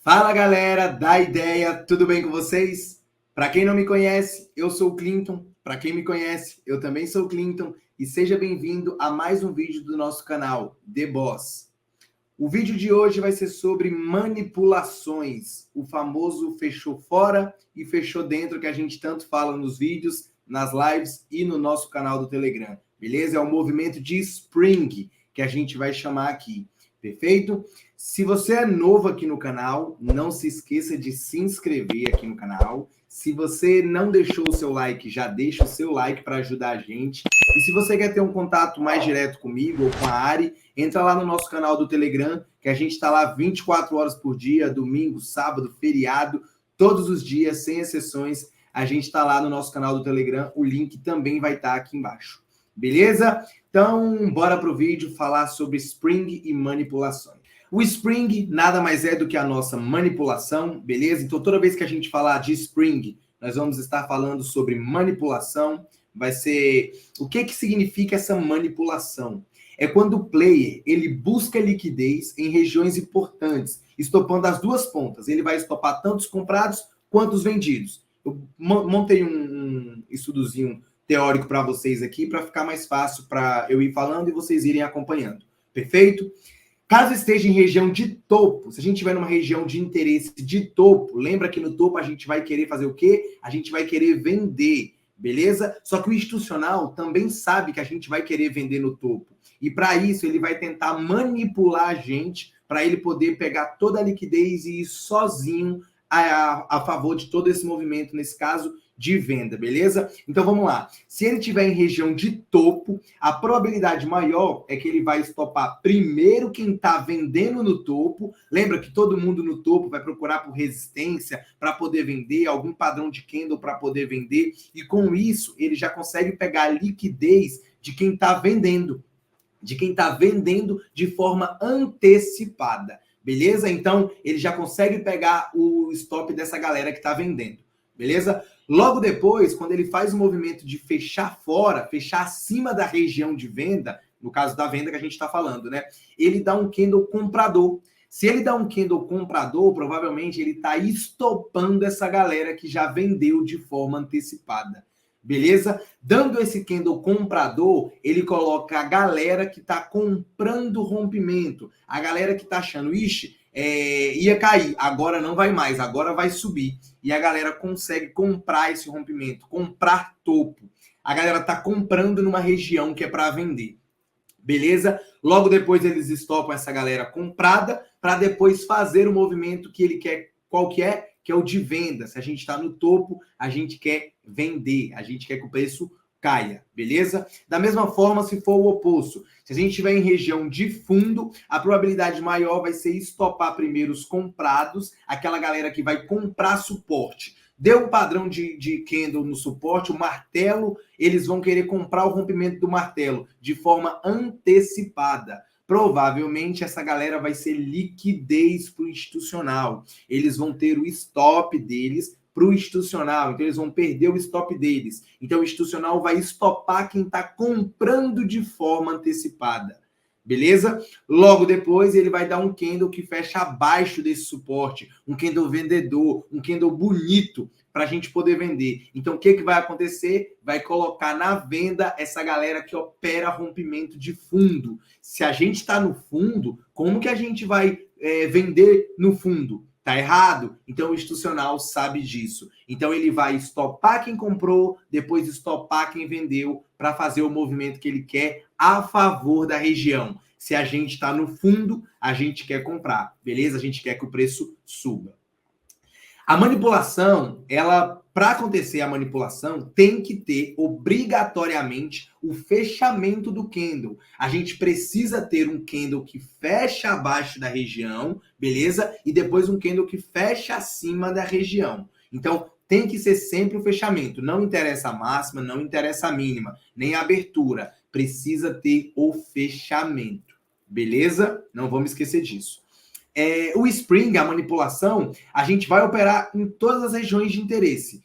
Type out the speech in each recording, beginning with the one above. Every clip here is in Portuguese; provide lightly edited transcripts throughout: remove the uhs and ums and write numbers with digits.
Fala galera da ideia, tudo bem com vocês? Para quem não me conhece, eu sou o Clinton. Para quem me conhece, eu também sou o Clinton. E seja bem-vindo a mais um vídeo do nosso canal, The Boss. O vídeo de hoje vai ser sobre manipulações, o famoso fechou fora e fechou dentro que a gente tanto fala nos vídeos, nas lives e no nosso canal do Telegram, beleza? É o movimento de Spring que a gente vai chamar aqui, perfeito? Se você é novo aqui no canal, não se esqueça de se inscrever aqui no canal. Se você não deixou o seu like, já deixa o seu like para ajudar a gente. E se você quer ter um contato mais direto comigo ou com a Ari, entra lá no nosso canal do Telegram, que a gente está lá 24 horas por dia, domingo, sábado, feriado, todos os dias, sem exceções. A gente está lá no nosso canal do Telegram, o link também vai estar aqui embaixo. Beleza? Então, bora para o vídeo falar sobre Spring e manipulações. O Spring nada mais é do que a nossa manipulação, beleza? Então, toda vez que a gente falar de Spring, nós vamos estar falando sobre manipulação. Vai ser... O que significa essa manipulação? É quando o player ele busca liquidez em regiões importantes, estopando as duas pontas. Ele vai estopar tanto os comprados quanto os vendidos. Eu montei um estudozinho teórico para vocês aqui, para ficar mais fácil para eu ir falando e vocês irem acompanhando. Perfeito? Caso esteja em região de topo, se a gente estiver numa região de interesse de topo, lembra que no topo a gente vai querer fazer o quê? A gente vai querer vender, beleza? Só que o institucional também sabe que a gente vai querer vender no topo. E para isso ele vai tentar manipular a gente para ele poder pegar toda a liquidez e ir sozinho a favor de todo esse movimento, nesse caso, de venda, beleza? Então vamos lá. Se ele estiver em região de topo, a probabilidade maior é que ele vai estopar primeiro quem está vendendo no topo. Lembra que todo mundo no topo vai procurar por resistência para poder vender, algum padrão de candle para poder vender, e com isso ele já consegue pegar a liquidez de quem está vendendo. De quem está vendendo de forma antecipada, beleza? Então, ele já consegue pegar o stop dessa galera que está vendendo, beleza? Logo depois, quando ele faz o movimento de fechar fora, fechar acima da região de venda, no caso da venda que a gente está falando, né? Ele dá um candle comprador. Se ele dá um candle comprador, provavelmente ele está estopando essa galera que já vendeu de forma antecipada. Beleza? Dando esse candle comprador, ele coloca a galera que está comprando rompimento. A galera que está achando, ixi, ia cair, agora não vai mais, agora vai subir. E a galera consegue comprar esse rompimento, comprar topo. A galera está comprando numa região que é para vender. Beleza? Logo depois eles estopam essa galera comprada para depois fazer o movimento que ele quer. Qual que é? Que é o de venda. Se a gente está no topo, a gente quer vender, a gente quer que o preço caia, beleza? Da mesma forma, se for o oposto, se a gente estiver em região de fundo, a probabilidade maior vai ser estopar primeiro os comprados, aquela galera que vai comprar suporte. Deu um padrão de candle no suporte, o martelo, eles vão querer comprar o rompimento do martelo de forma antecipada. Provavelmente essa galera vai ser liquidez para o institucional. Eles vão ter o stop deles para o institucional, então eles vão perder o stop deles. Então o institucional vai estopar quem está comprando de forma antecipada. Beleza? Logo depois ele vai dar um candle que fecha abaixo desse suporte, um candle vendedor, um candle bonito para a gente poder vender. Então o que vai acontecer? Vai colocar na venda essa galera que opera rompimento de fundo. Se a gente está no fundo, como que a gente vai vender no fundo? Tá errado? Então o institucional sabe disso. Então ele vai estopar quem comprou, depois estopar quem vendeu para fazer o movimento que ele quer a favor da região. Se a gente está no fundo, a gente quer comprar, beleza? A gente quer que o preço suba. A manipulação, para acontecer a manipulação, tem que ter obrigatoriamente o fechamento do candle. A gente precisa ter um candle que fecha abaixo da região, beleza? E depois um candle que fecha acima da região. Então, tem que ser sempre o fechamento. Não interessa a máxima, não interessa a mínima, nem a abertura. Precisa ter o fechamento, beleza? Não vamos esquecer disso. O Spring, a manipulação, a gente vai operar em todas as regiões de interesse,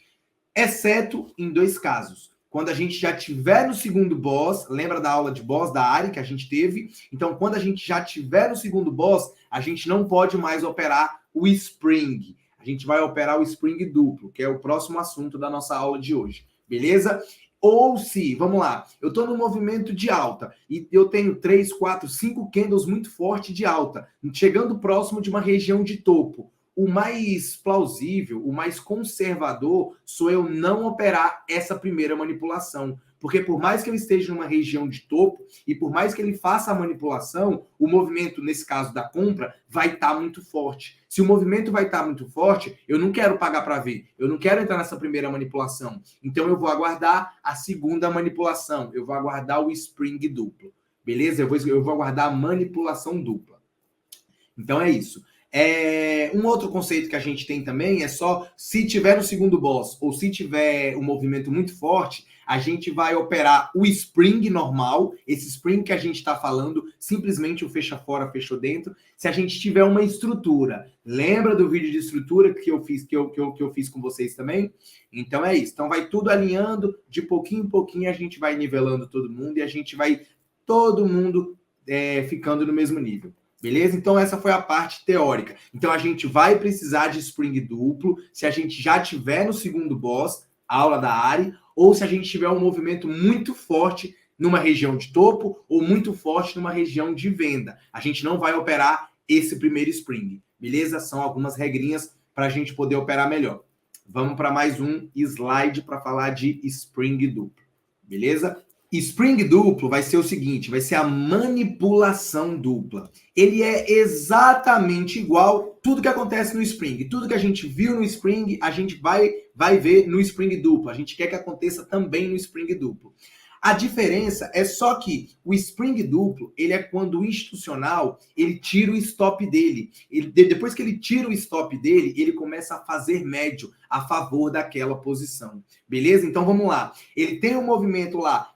exceto em dois casos. quando a gente já tiver no segundo boss, lembra da aula de boss da Ari que a gente teve? Então, quando a gente já tiver no segundo boss, a gente não pode mais operar o spring. A gente vai operar o spring duplo, que é o próximo assunto da nossa aula de hoje, beleza? Ou se, vamos lá, eu estou no movimento de alta e eu tenho 3, 4, 5 candles muito forte de alta, chegando próximo de uma região de topo. O mais plausível, o mais conservador, sou eu não operar essa primeira manipulação. Porque por mais que ele esteja numa região de topo e por mais que ele faça a manipulação, o movimento, nesse caso da compra, vai estar muito forte. Se o movimento vai estar muito forte, eu não quero pagar para ver. Eu não quero entrar nessa primeira manipulação. Então eu vou aguardar a segunda manipulação. Eu vou aguardar o spring duplo. Beleza? Eu vou aguardar a manipulação dupla. Então é isso. Um outro conceito que a gente tem também é só se tiver no segundo boss ou se tiver um movimento muito forte, a gente vai operar o spring normal, esse spring que a gente está falando, simplesmente o fecha fora, fechou dentro, se a gente tiver uma estrutura. Lembra do vídeo de estrutura que eu fiz, que eu fiz com vocês também? Então é isso. Então vai tudo alinhando, de pouquinho em pouquinho a gente vai nivelando todo mundo e a gente vai todo mundo ficando no mesmo nível. Beleza? Então essa foi a parte teórica. Então a gente vai precisar de spring duplo se a gente já tiver no segundo boss, aula da Ari, ou se a gente tiver um movimento muito forte numa região de topo ou muito forte numa região de venda. A gente não vai operar esse primeiro spring. Beleza? São algumas regrinhas para a gente poder operar melhor. Vamos para mais um slide para falar de spring duplo. Beleza? Spring duplo vai ser o seguinte, vai ser a manipulação dupla. Ele é exatamente igual tudo que acontece no Spring. Tudo que a gente viu no Spring, a gente vai ver no Spring duplo. A gente quer que aconteça também no Spring duplo. A diferença é só que o Spring duplo, ele é quando o institucional, ele tira o stop dele. Depois que ele tira o stop dele, ele começa a fazer médio a favor daquela posição. Beleza? Então vamos lá. Ele tem um movimento lá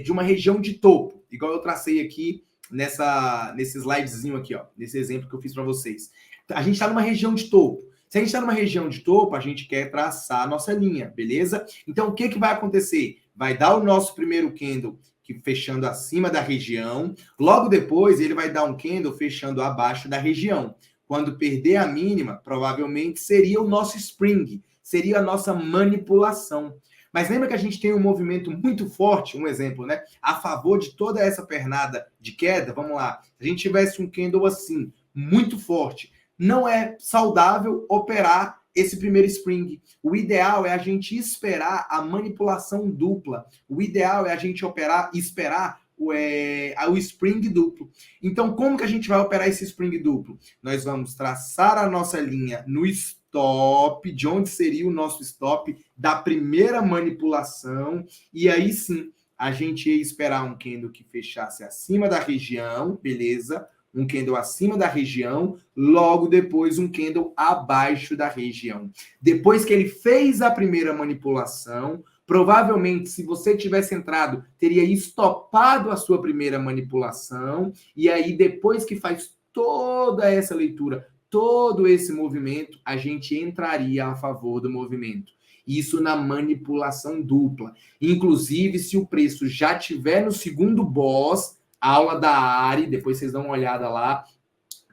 de uma região de topo, igual eu tracei aqui nesse slidezinho aqui, ó, nesse exemplo que eu fiz para vocês. A gente está numa região de topo. Se a gente está numa região de topo, a gente quer traçar a nossa linha, beleza? Então o que vai acontecer? Vai dar o nosso primeiro candle fechando acima da região. Logo depois, ele vai dar um candle fechando abaixo da região. Quando perder a mínima, provavelmente seria o nosso spring, seria a nossa manipulação. Mas lembra que a gente tem um movimento muito forte, um exemplo, né? A favor de toda essa pernada de queda, vamos lá. Se a gente tivesse um candle assim, muito forte, não é saudável operar esse primeiro spring. O ideal é a gente esperar a manipulação dupla. O ideal é a gente esperar o spring duplo. Então, como que a gente vai operar esse spring duplo? Nós vamos traçar a nossa linha no stop, de onde seria o nosso stop da primeira manipulação, e aí sim, a gente ia esperar um candle que fechasse acima da região, beleza? Um candle acima da região, logo depois um candle abaixo da região. Depois que ele fez a primeira manipulação, provavelmente, se você tivesse entrado, teria estopado a sua primeira manipulação, e aí depois que faz toda essa leitura, todo esse movimento, a gente entraria a favor do movimento. Isso na manipulação dupla. Inclusive, se o preço já estiver no segundo boss, aula da Ari, depois vocês dão uma olhada lá,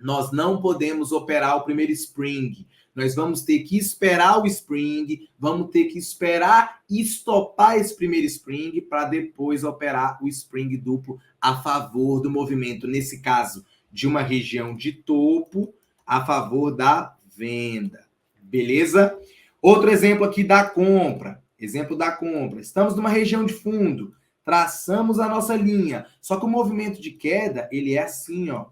nós não podemos operar o primeiro spring. Nós vamos ter que esperar o spring, vamos ter que esperar estopar esse primeiro spring para depois operar o spring duplo a favor do movimento. Nesse caso, de uma região de topo a favor da venda. Beleza? Outro exemplo aqui da compra. Exemplo da compra. Estamos numa região de fundo. Traçamos a nossa linha. Só que o movimento de queda, ele é assim, ó,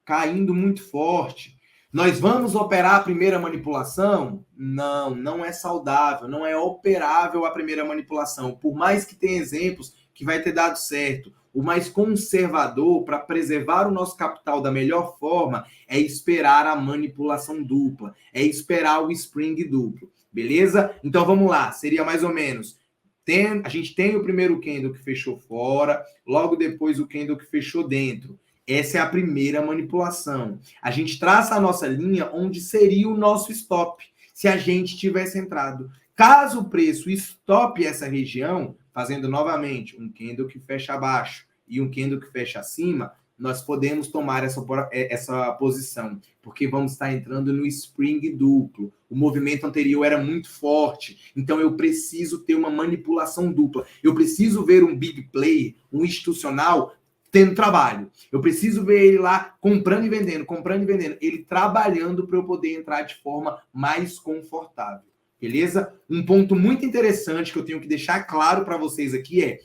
caindo muito forte. Nós vamos operar a primeira manipulação? Não, não é saudável, não é operável a primeira manipulação. Por mais que tenha exemplos que vai ter dado certo, o mais conservador para preservar o nosso capital da melhor forma é esperar a manipulação dupla, é esperar o spring duplo, beleza? Então vamos lá, seria mais ou menos... A gente tem o primeiro candle que fechou fora, logo depois o candle que fechou dentro. Essa é a primeira manipulação. A gente traça a nossa linha onde seria o nosso stop, se a gente tivesse entrado. Caso o preço estope essa região, fazendo novamente um candle que fecha abaixo e um candle que fecha acima, nós podemos tomar essa posição, porque vamos estar entrando no spring duplo. O movimento anterior era muito forte, então eu preciso ter uma manipulação dupla. Eu preciso ver um big player, um institucional, tendo trabalho. Eu preciso ver ele lá comprando e vendendo, ele trabalhando para eu poder entrar de forma mais confortável. Beleza? Um ponto muito interessante que eu tenho que deixar claro para vocês aqui é: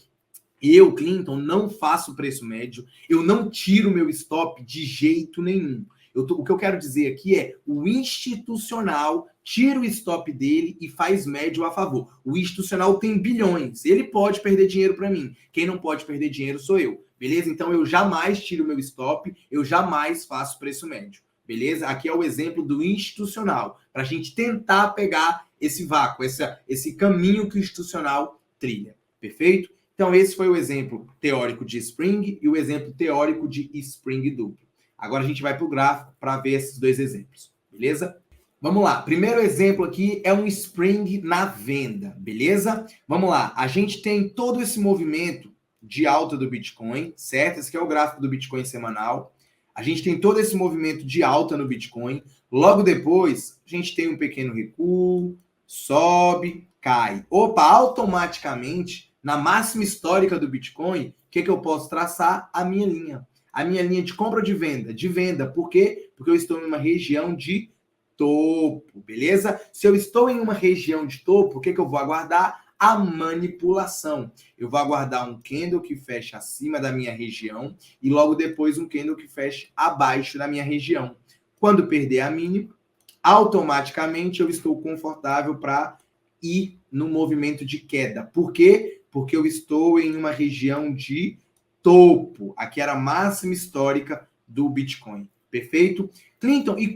eu, Clinton, não faço preço médio, eu não tiro meu stop de jeito nenhum. O que eu quero dizer aqui é: o institucional tira o stop dele e faz médio a favor. O institucional tem bilhões, ele pode perder dinheiro para mim. Quem não pode perder dinheiro sou eu, beleza? Então eu jamais tiro meu stop, eu jamais faço preço médio, beleza? Aqui é o exemplo do institucional, para a gente tentar pegar esse vácuo, esse caminho que o institucional trilha, perfeito? Então, esse foi o exemplo teórico de Spring e o exemplo teórico de Spring duplo. Agora a gente vai para o gráfico para ver esses dois exemplos, beleza? Vamos lá. Primeiro exemplo aqui é um Spring na venda, beleza? Vamos lá. A gente tem todo esse movimento de alta do Bitcoin, certo? Esse aqui é o gráfico do Bitcoin semanal. A gente tem todo esse movimento de alta no Bitcoin. Logo depois, a gente tem um pequeno recuo, sobe, cai. Opa, automaticamente, na máxima histórica do Bitcoin, o que eu posso traçar? A minha linha. A minha linha de compra ou de venda? De venda. Por quê? Porque eu estou em uma região de topo, beleza? Se eu estou em uma região de topo, o que eu vou aguardar? A manipulação. Eu vou aguardar um candle que fecha acima da minha região e logo depois um candle que fecha abaixo da minha região. Quando perder a mínima, automaticamente eu estou confortável para ir no movimento de queda. Por quê? Porque eu estou em uma região de topo. Aqui era a máxima histórica do Bitcoin. Perfeito? Clinton, e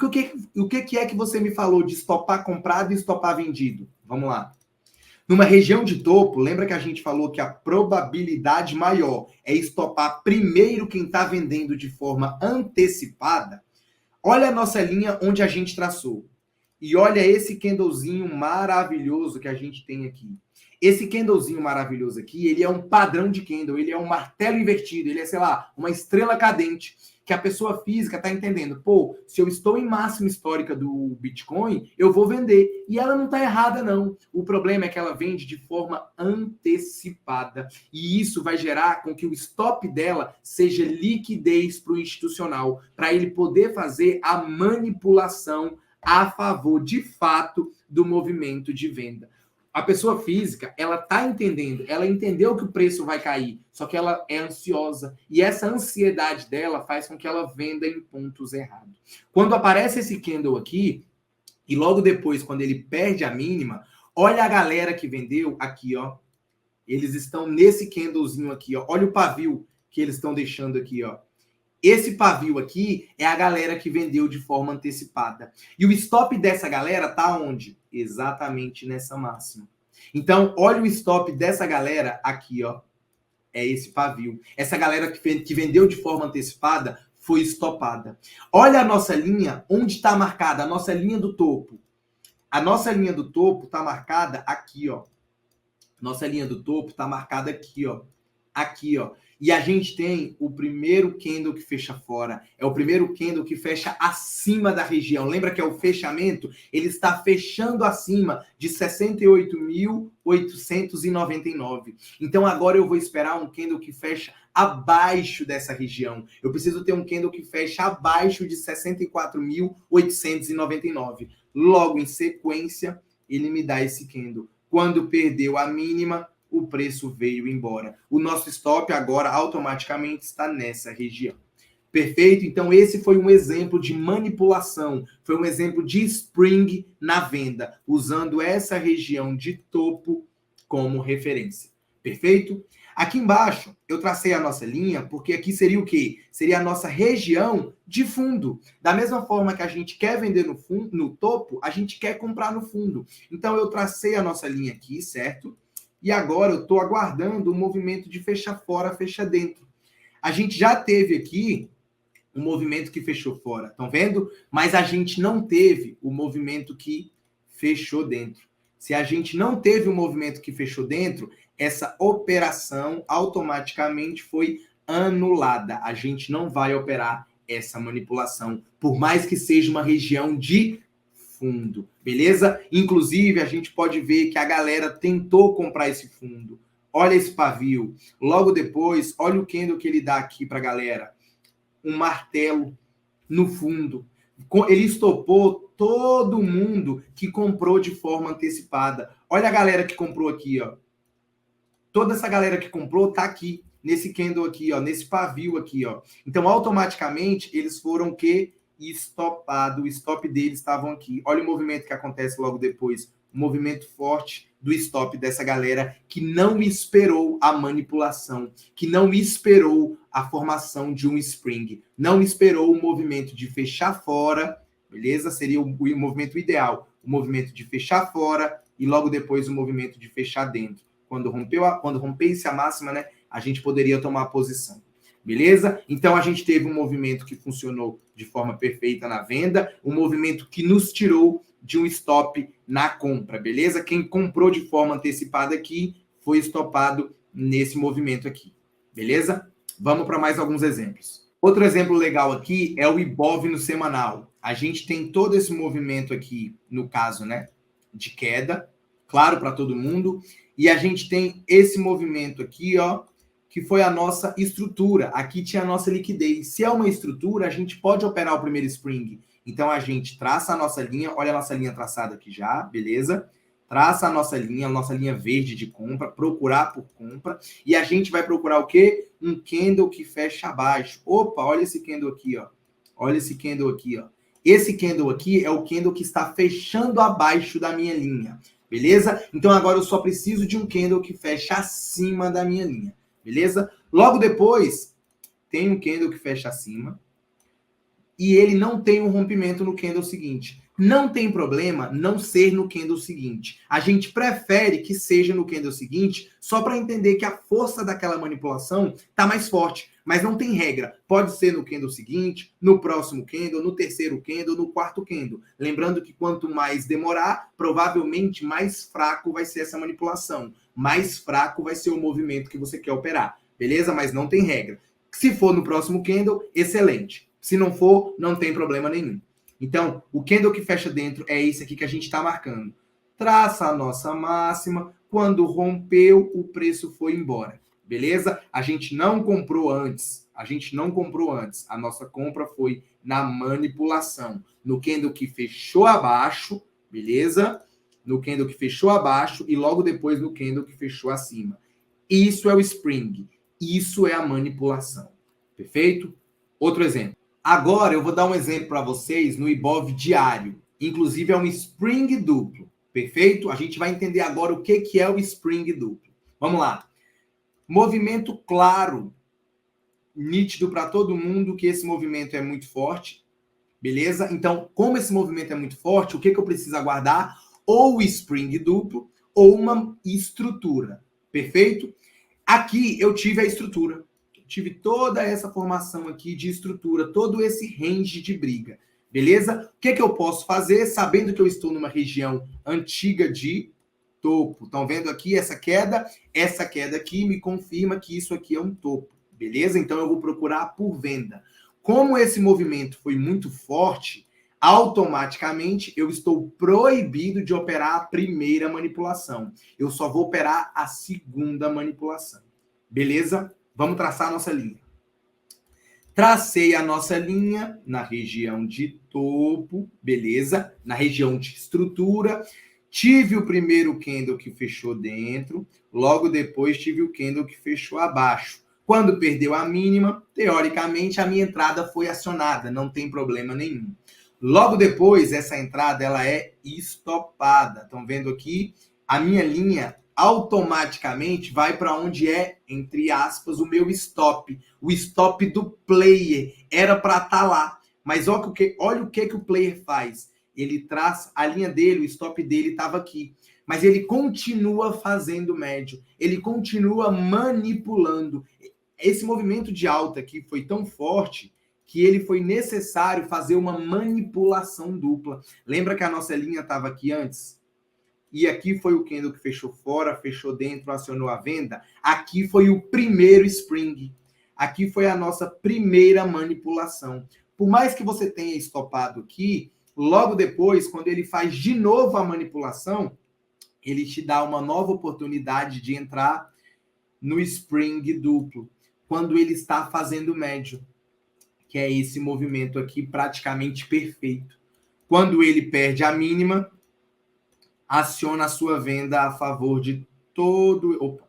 o que é que você me falou de estopar comprado e estopar vendido? Vamos lá. Numa região de topo, lembra que a gente falou que a probabilidade maior é estopar primeiro quem está vendendo de forma antecipada? Olha a nossa linha onde a gente traçou. E olha esse candlezinho maravilhoso que a gente tem aqui. Esse candlezinho maravilhoso aqui, ele é um padrão de candle, ele é um martelo invertido, ele é, sei lá, uma estrela cadente, que a pessoa física está entendendo. Pô, se eu estou em máxima histórica do Bitcoin, eu vou vender. E ela não está errada, não. O problema é que ela vende de forma antecipada. E isso vai gerar com que o stop dela seja liquidez para o institucional, para ele poder fazer a manipulação a favor, de fato, do movimento de venda. A pessoa física, ela está entendendo, ela entendeu que o preço vai cair, só que ela é ansiosa. E essa ansiedade dela faz com que ela venda em pontos errados. Quando aparece esse candle aqui, e logo depois, quando ele perde a mínima, olha a galera que vendeu aqui, ó. Eles estão nesse candlezinho aqui, ó. Olha o pavio que eles estão deixando aqui, ó. Esse pavio aqui é a galera que vendeu de forma antecipada. E o stop dessa galera tá onde? Exatamente nessa máxima. Então, olha o stop dessa galera aqui, ó. É esse pavio. Essa galera que vendeu de forma antecipada foi estopada. Olha a nossa linha, onde está marcada a nossa linha do topo. A nossa linha do topo está marcada aqui, ó. Nossa linha do topo está marcada aqui, ó. Aqui, ó. E a gente tem o primeiro candle que fecha fora. É o primeiro candle que fecha acima da região. Lembra que é o fechamento? Ele está fechando acima de 68.899. Então agora eu vou esperar um candle que fecha abaixo dessa região. Eu preciso ter um candle que fecha abaixo de 64.899. Logo em sequência, ele me dá esse candle. Quando perdeu a mínima, o preço veio embora. O nosso stop agora automaticamente está nessa região. Perfeito? Então esse foi um exemplo de manipulação, foi um exemplo de spring na venda, usando essa região de topo como referência. Perfeito? Aqui embaixo eu tracei a nossa linha, porque aqui seria o quê? Seria a nossa região de fundo. Da mesma forma que a gente quer vender no fundo, no topo, a gente quer comprar no fundo. Então eu tracei a nossa linha aqui, certo? E agora eu estou aguardando o movimento de fecha fora, fecha dentro. A gente já teve aqui um movimento que fechou fora, estão vendo? Mas a gente não teve o movimento que fechou dentro. Se a gente não teve um movimento que fechou dentro, essa operação automaticamente foi anulada. A gente não vai operar essa manipulação, por mais que seja uma região de fundo, beleza? Inclusive, a gente pode ver que a galera tentou comprar esse fundo. Olha esse pavio. Logo depois, olha o candle que ele dá aqui para a galera. Um martelo no fundo. Ele estopou todo mundo que comprou de forma antecipada. Olha a galera que comprou aqui, ó. Toda essa galera que comprou tá aqui, nesse candle aqui, ó, nesse pavio aqui, ó. Então, automaticamente, eles foram que estopado, o stop deles estavam aqui. Olha o movimento que acontece logo depois, um movimento forte do stop dessa galera que não esperou a manipulação, que não esperou a formação de um spring, não esperou o movimento de fechar fora, beleza? Seria o movimento ideal, o movimento de fechar fora e logo depois o movimento de fechar dentro. Quando rompesse a máxima, né, a gente poderia tomar a posição. Beleza? Então a gente teve um movimento que funcionou de forma perfeita na venda, um movimento que nos tirou de um stop na compra, beleza? Quem comprou de forma antecipada aqui foi estopado nesse movimento aqui, beleza? Vamos para mais alguns exemplos. Outro exemplo legal aqui é o Ibov no semanal. A gente tem todo esse movimento aqui, no caso, né, de queda, claro para todo mundo, e a gente tem esse movimento aqui, ó, que foi a nossa estrutura. Aqui tinha a nossa liquidez. Se é uma estrutura, a gente pode operar o primeiro spring. Então, a gente traça a nossa linha. Olha a nossa linha traçada aqui já, beleza? Traça a nossa linha verde de compra, procurar por compra. E a gente vai procurar o quê? Um candle que fecha abaixo. Opa, olha esse candle aqui, ó. Olha esse candle aqui, ó. Esse candle aqui é o candle que está fechando abaixo da minha linha. Beleza? Então, agora eu só preciso de um candle que fecha acima da minha linha. Beleza? Logo depois, tem um candle que fecha acima e ele não tem um rompimento no candle seguinte. Não tem problema não ser no candle seguinte. A gente prefere que seja no candle seguinte só para entender que a força daquela manipulação está mais forte. Mas não tem regra. Pode ser no candle seguinte, no próximo candle, no terceiro candle, no quarto candle. Lembrando que quanto mais demorar, provavelmente mais fraco vai ser essa manipulação. Mais fraco vai ser o movimento que você quer operar. Beleza? Mas não tem regra. Se for no próximo candle, excelente. Se não for, não tem problema nenhum. Então, o candle que fecha dentro é esse aqui que a gente está marcando. Traça a nossa máxima. Quando rompeu, o preço foi embora. Beleza? A gente não comprou antes. A nossa compra foi na manipulação. No candle que fechou abaixo, beleza? No candle que fechou abaixo e logo depois no candle que fechou acima. Isso é o spring. Isso é a manipulação. Perfeito? Outro exemplo. Agora eu vou dar um exemplo para vocês no Ibov diário. Inclusive é um spring duplo. Perfeito? A gente vai entender agora o que é o spring duplo. Vamos lá. Movimento claro, nítido para todo mundo que esse movimento é muito forte. Beleza? Então, como esse movimento é muito forte, o que eu preciso aguardar? Ou o spring duplo ou uma estrutura. Perfeito? Aqui eu tive a estrutura. Tive toda essa formação aqui de estrutura, todo esse range de briga. Beleza? O que eu posso fazer sabendo que eu estou numa região antiga de topo? Estão vendo aqui essa queda? Essa queda aqui me confirma que isso aqui é um topo. Beleza? Então eu vou procurar por venda. Como esse movimento foi muito forte, automaticamente eu estou proibido de operar a primeira manipulação. Eu só vou operar a segunda manipulação. Beleza? Vamos traçar a nossa linha. Tracei a nossa linha na região de topo, beleza? Na região de estrutura. Tive o primeiro candle que fechou dentro, logo depois tive o candle que fechou abaixo. Quando perdeu a mínima, teoricamente a minha entrada foi acionada, não tem problema nenhum. Logo depois, essa entrada ela é estopada. Estão vendo aqui? A minha linha automaticamente vai para onde é, entre aspas, o meu stop. O stop do player era para estar lá. Mas olha o que o player faz. Ele traça a linha dele, o stop dele estava aqui. Mas ele continua fazendo médio. Ele continua manipulando. Esse movimento de alta aqui foi tão forte que ele foi necessário fazer uma manipulação dupla. Lembra que a nossa linha estava aqui antes? e aqui foi o candle que fechou fora, fechou dentro, acionou a venda. Aqui foi o primeiro spring. Aqui foi a nossa primeira manipulação. Por mais que você tenha estopado aqui, logo depois, quando ele faz de novo a manipulação, ele te dá uma nova oportunidade de entrar no spring duplo, quando ele está fazendo médio, que é esse movimento aqui praticamente perfeito. Quando ele perde a mínima, aciona a sua venda a favor de todo... Opa.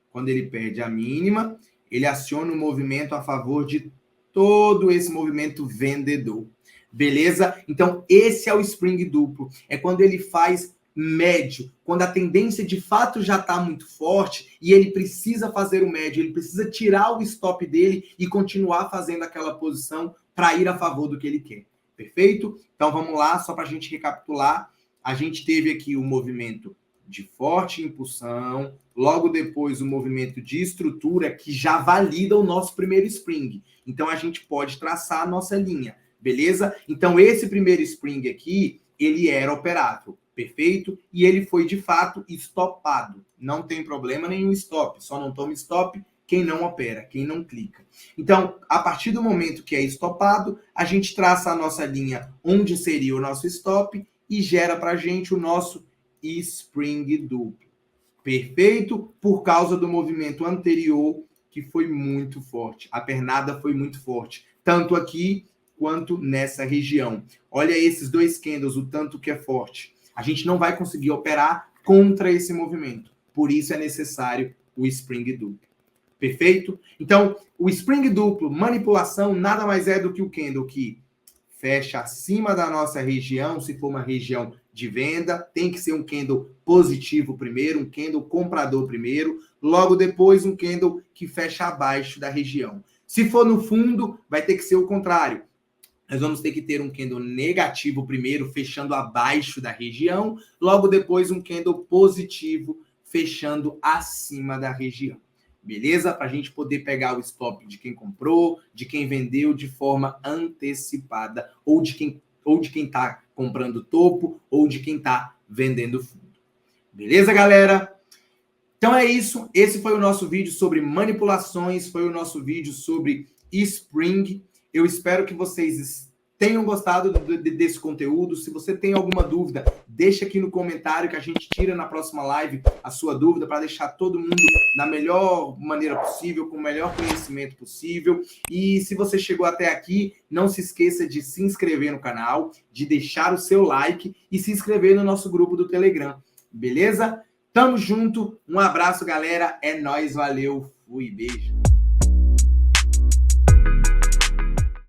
Quando ele perde a mínima, ele aciona o movimento a favor de todo esse movimento vendedor. Beleza? Então, esse é o spring duplo. É quando ele faz médio, quando a tendência de fato já está muito forte e ele precisa fazer o médio, ele precisa tirar o stop dele e continuar fazendo aquela posição para ir a favor do que ele quer. Perfeito? Então, vamos lá, só para a gente recapitular. A gente teve aqui o movimento de forte impulsão, logo depois o movimento de estrutura que já valida o nosso primeiro spring. Então a gente pode traçar a nossa linha, beleza? Então esse primeiro spring aqui, ele era operável, perfeito? E ele foi de fato estopado. Não tem problema nenhum stop, só não toma stop quem não opera, quem não clica. Então, a partir do momento que é estopado, a gente traça a nossa linha onde seria o nosso stop e gera para a gente o nosso spring duplo. Perfeito? Por causa do movimento anterior, que foi muito forte. A pernada foi muito forte, tanto aqui quanto nessa região. Olha esses dois candles, o tanto que é forte. A gente não vai conseguir operar contra esse movimento. Por isso é necessário o spring duplo. Perfeito? Então, o spring duplo, manipulação, nada mais é do que o candle que fecha acima da nossa região, se for uma região de venda, tem que ser um candle positivo primeiro, um candle comprador primeiro, logo depois um candle que fecha abaixo da região. Se for no fundo, vai ter que ser o contrário. Nós vamos ter que ter um candle negativo primeiro, fechando abaixo da região, logo depois um candle positivo, fechando acima da região. Beleza? Para a gente poder pegar o stop de quem comprou, de quem vendeu de forma antecipada, ou de quem está comprando topo, ou de quem está vendendo fundo. Beleza, galera? Então é isso. Esse foi o nosso vídeo sobre manipulações, foi o nosso vídeo sobre spring. Eu espero que vocês tenham gostado desse conteúdo. Se você tem alguma dúvida, deixa aqui no comentário que a gente tira na próxima live a sua dúvida para deixar todo mundo da melhor maneira possível, com o melhor conhecimento possível. E se você chegou até aqui, não se esqueça de se inscrever no canal, de deixar o seu like e se inscrever no nosso grupo do Telegram. Beleza? Tamo junto. Um abraço, galera. É nóis. Valeu. Fui. Beijo.